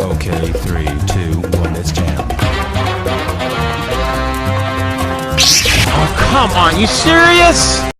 Okay, 3, 2, 1, let's jam. Oh, come on, you serious?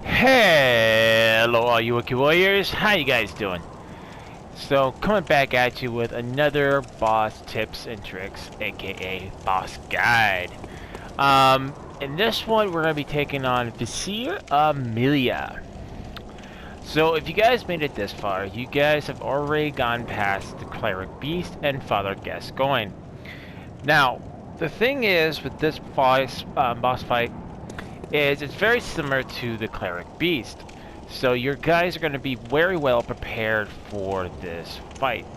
Hello, all you Wookiee Warriors. How you guys doing? So, coming back at you with another boss tips and tricks, aka boss guide. In this one, we're going to be taking on Vicar Amelia. So, if you guys made it this far, you guys have already gone past the Cleric Beast and Father Gascoigne. Now, the thing is with this boss fight is it's very similar to the Cleric Beast. So your guys are going to be very well prepared for this fight.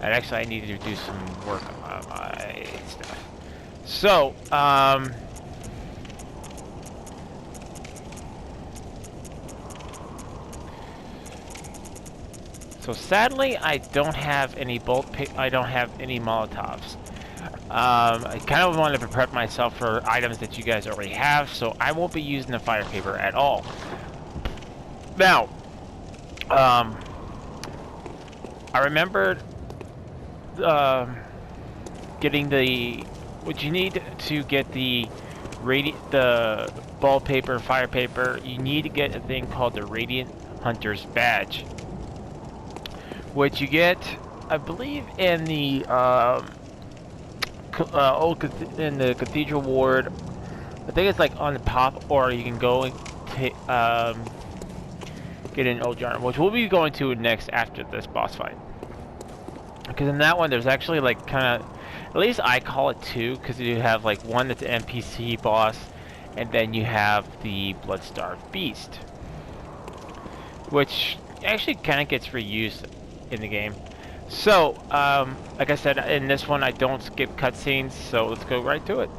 And actually I need to do some work on my stuff. So, sadly I don't have any I don't have any Molotovs. I kind of wanted to prep myself for items that you guys already have, so I won't be using the fire paper at all. Now, I remembered getting what you need to get the ball paper, fire paper. You need to get a thing called the Radiant Hunter's Badge, which you get, I believe, in the in the Cathedral Ward. I think it's like on the top, or you can go and get an Old Yarn, which we'll be going to next after this boss fight. Because in that one, there's actually like kind of, at least I call it two, because you have like one that's an NPC boss, and then you have the Blood-Starved Beast, which actually kind of gets reused in the game. So, like I said, in this one I don't skip cutscenes, so let's go right to it.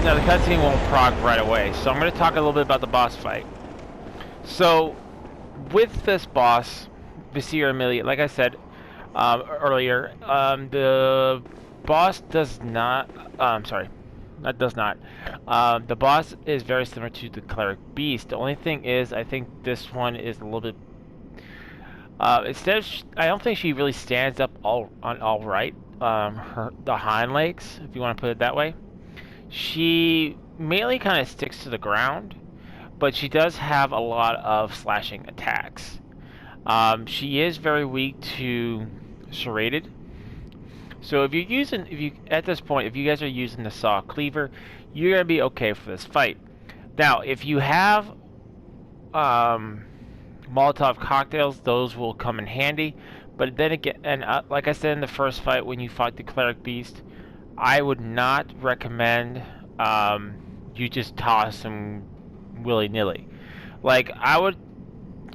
Now the cutscene won't proc right away, so I'm going to talk a little bit about the boss fight. So, with this boss, Vicar Amelia, like I said earlier, the boss does not, sorry, that does not. The boss is very similar to the Cleric Beast. The only thing is, I think this one is a little bit, I don't think she really stands up all right. The hind legs, if you want to put it that way. She mainly kind of sticks to the ground, but she does have a lot of slashing attacks. She is very weak to serrated. So if you at this point, if you guys are using the saw cleaver, you're gonna be okay for this fight. Now, if you have Molotov cocktails, those will come in handy. But then again, and like I said in the first fight when you fought the Cleric Beast, I would not recommend you just toss them willy-nilly. Like, I would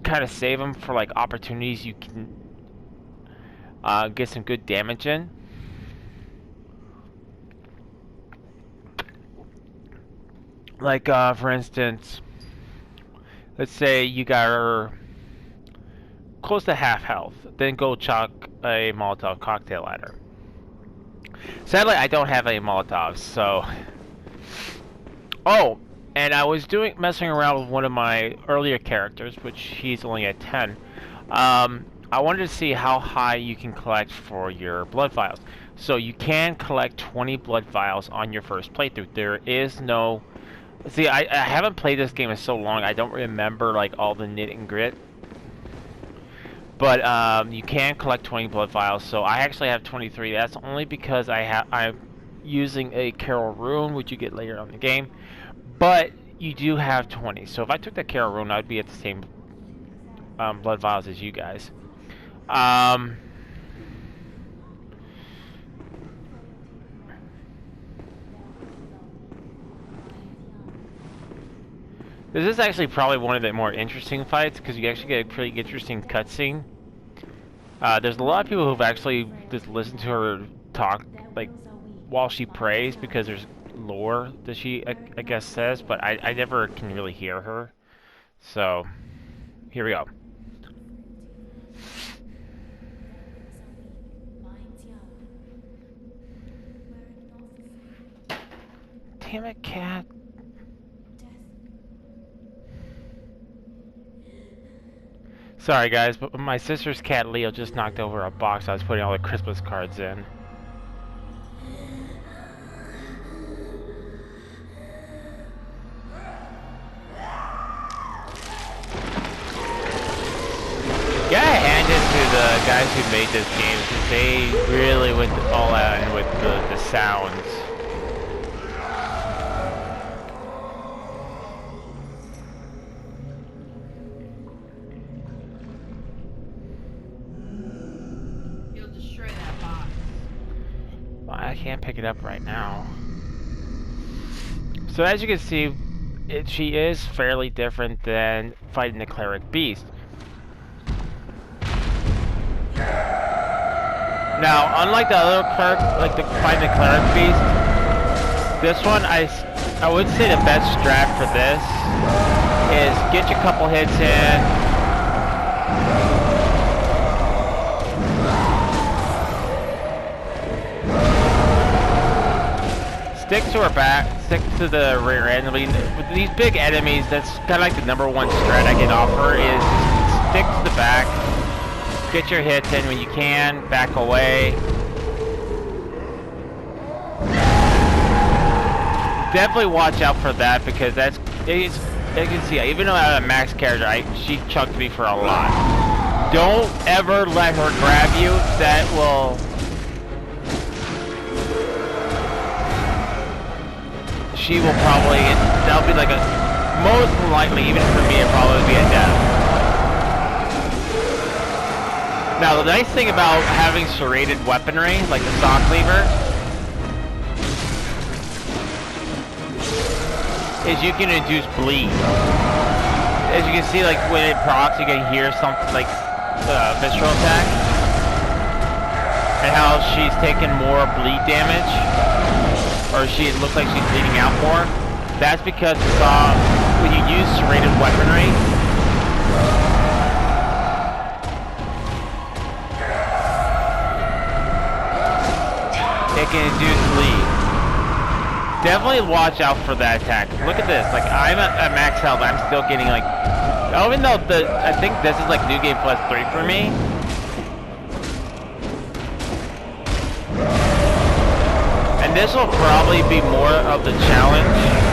kind of save them for like opportunities you can get some good damage in. Like, for instance, let's say you got her close to half health, then go chuck a Molotov cocktail at her. Sadly, I don't have any Molotovs, so... Oh, and I was messing around with one of my earlier characters, which he's only at 10. I wanted to see how high you can collect for your blood vials. So you can collect 20 blood vials on your first playthrough. There is no... See, I haven't played this game in so long, I don't remember like all the nit and grit. But you can collect 20 blood vials, so I actually have 23. That's only because I'm using a Carol Rune, which you get later on in the game. But you do have 20. So if I took that Carol Rune, I'd be at the same blood vials as you guys. This is actually probably one of the more interesting fights because you actually get a pretty interesting cutscene. There's a lot of people who've actually just listened to her talk like while she prays because there's lore that she I guess says, but I never can really hear her. So here we go. Damn it, cat. Sorry guys, but my sister's cat Leo just knocked over a box I was putting all the Christmas cards in. Gotta hand it to the guys who made this game, because they really went all out with the sounds. You'll destroy that box. Well, I can't pick it up right now. So as you can see, she is fairly different than fighting the cleric beast. Now, unlike the other cleric, like the fighting the cleric beast, this one I would say the best strat for this is get your couple hits in. Stick to her back, stick to the rear end. I mean, with these big enemies, that's kind of like the #1 strat I can offer is stick to the back. Get your hits in when you can, back away. Definitely watch out for that because as you can see, even though I'm a max character, she chucked me for a lot. Don't ever let her grab you. That will... She will probably... That'll be like a... Most likely, even for me, it'll probably be a death. Now, the nice thing about having serrated weaponry, like the saw cleaver, is you can induce bleed. As you can see, like when it procs, you can hear something like visceral attack, and how she's taking more bleed damage, or it looks like she's bleeding out more. That's because the saw, when you use serrated weaponry, it can induce bleed. Definitely watch out for that attack. Look at this. Like, I'm at max health. I'm still getting like... Even though I think this is like New Game Plus 3 for me. And this will probably be more of the challenge.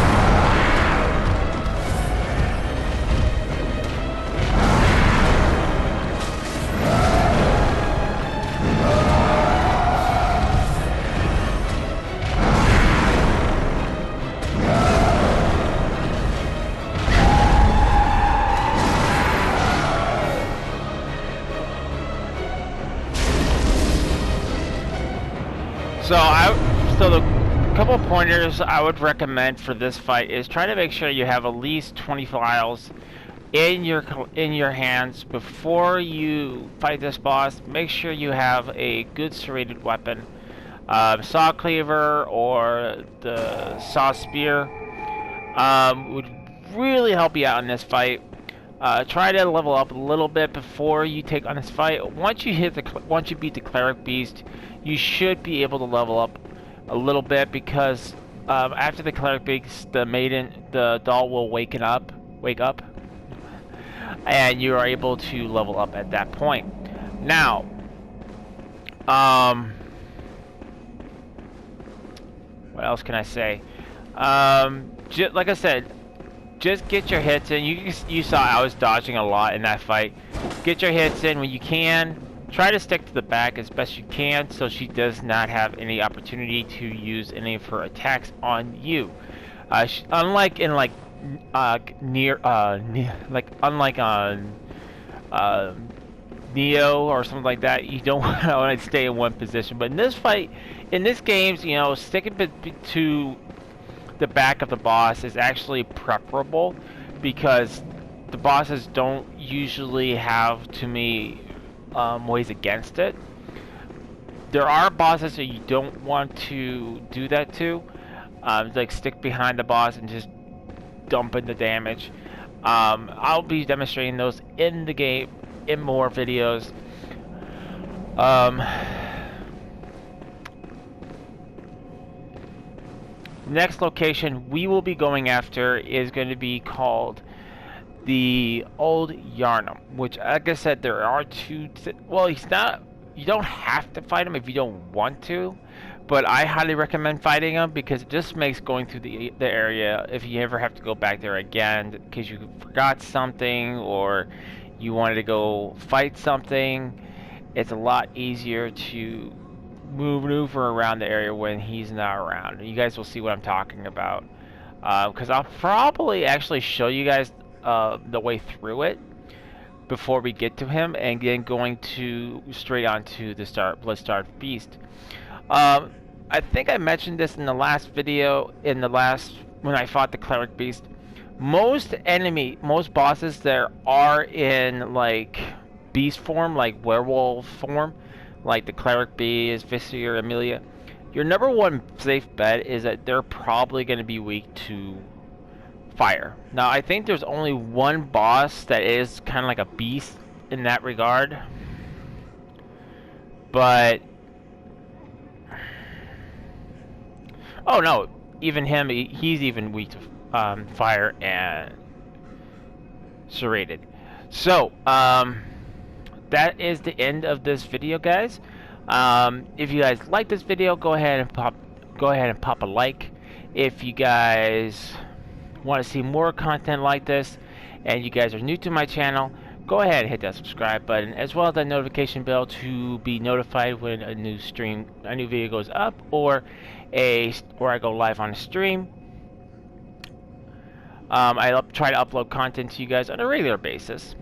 So the couple of pointers I would recommend for this fight is try to make sure you have at least 20 files in your hands before you fight this boss. Make sure you have a good serrated weapon, saw cleaver or the saw spear would really help you out in this fight. Try to level up a little bit before you take on this fight. Once you beat the cleric beast, you should be able to level up a little bit because after the cleric beast, the doll will wake up, and you are able to level up at that point. Now, what else can I say? Like I said, just get your hits in. You saw I was dodging a lot in that fight. Get your hits in when you can. Try to stick to the back as best you can so she does not have any opportunity to use any of her attacks on you. Unlike in unlike on Neo or something like that, you don't want to stay in one position. But in this fight, in this game, you know, sticking to the back of the boss is actually preferable because the bosses don't usually have too many ways against it. There are bosses that you don't want to do that to, like stick behind the boss and just dump in the damage. I'll be demonstrating those in the game in more videos. Next location we will be going after is going to be called the old Yarnum, which, like I said, there are two. Well, he's not. You don't have to fight him if you don't want to, but I highly recommend fighting him because it just makes going through the area, if you ever have to go back there again because you forgot something or you wanted to go fight something, it's a lot easier to maneuver around the area when he's not around. You guys will see what I'm talking about, because I'll probably actually show you guys the way through it before we get to him, and then going to straight on to the Blood-Starved Beast. I think I mentioned this in the last video, when I fought the Cleric Beast. Most bosses there are in like beast form, like werewolf form, like the Cleric Beast, Vicar, Amelia. Your number one safe bet is that they're probably going to be weak to fire. Now, I think there's only one boss that is kind of like a beast in that regard, but oh no, even him, he's even weak to fire and serrated. So that is the end of this video, guys. If you guys like this video, go ahead and pop a like. If you guys want to see more content like this and you guys are new to my channel, go ahead and hit that subscribe button as well as that notification bell to be notified when a new video goes up, or I go live on a stream. I try to upload content to you guys on a regular basis.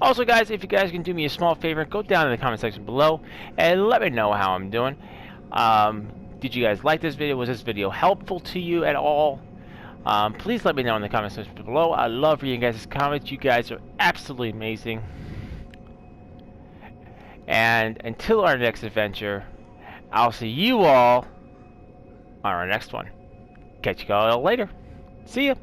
Also, guys, if you guys can do me a small favor, go down in the comment section below and let me know how I'm doing. Did you guys like this video? Was this video helpful to you at all? Please let me know in the comment section below. I love reading guys' comments. You guys are absolutely amazing. And until our next adventure, I'll see you all on our next one. Catch you all later. See ya.